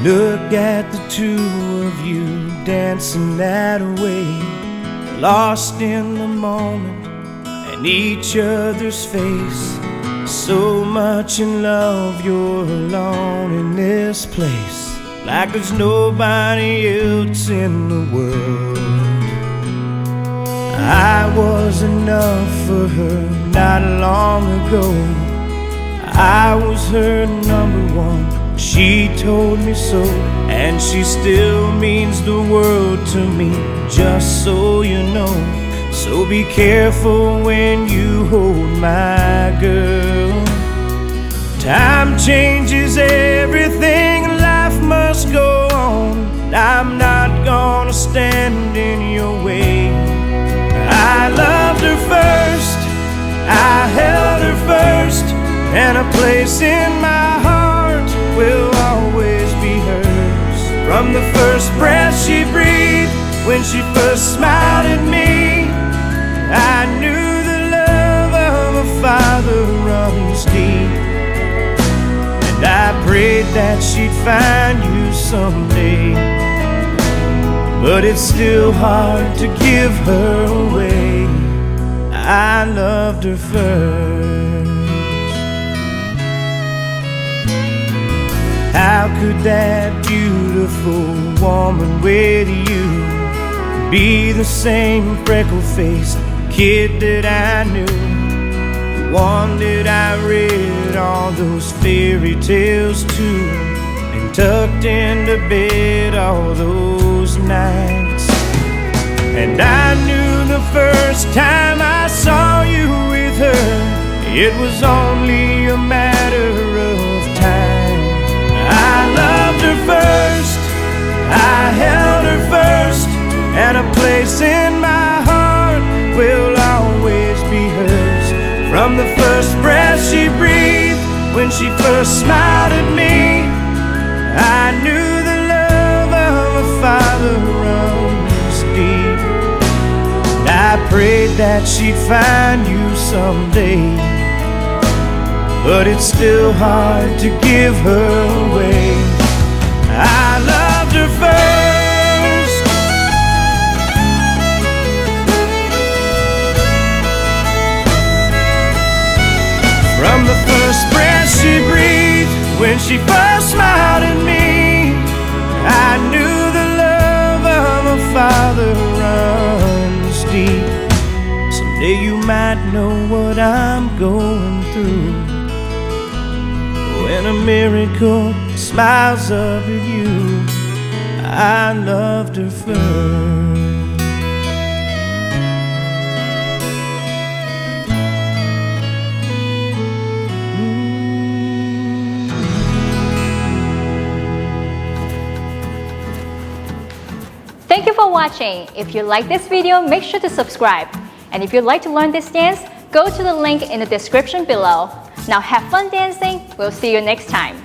Look at the two of you dancing that way, lost in the moment and each other's face. So much in love, you're alone in this place, like there's nobody else in the world. I was enough for her not long ago. I was her number one, she told me so, and she still means the world to me, just so you know. So be careful when you hold my girl. Time changes everything, life must go on. I'm not gonna stand in your way. I loved her first, I held her first, and a place in my heart will always be hers. From the first breath she breathed, when she first smiled at me, I knew the love of a father runs deep. And I prayed that she'd find you someday, but it's still hard to give her away. I loved her first. How could that beautiful woman with you be the same freckle-faced kid that I knew? The one that I read all those fairy tales to, and tucked into bed all those nights. And I knew the first time I saw you with her, it was only a matter of time. I loved her first, I held her first, and a place in my heart will always be hers. From the first breath she breathed, when she first smiled at me, I knew the love of a father runs deep. And I prayed that she'd find you someday, but it's still hard to give her away. I loved her first. From the first breath she breathed, when she first smiled at me, I knew the love of a father runs deep. Someday you might know what I'm going through, when a miracle smiles up at you. I loved her first. Thank you for watching. If you like this video, make sure to subscribe. And if you'd like to learn this dance, go to the link in the description below. Now have fun dancing. We'll see you next time.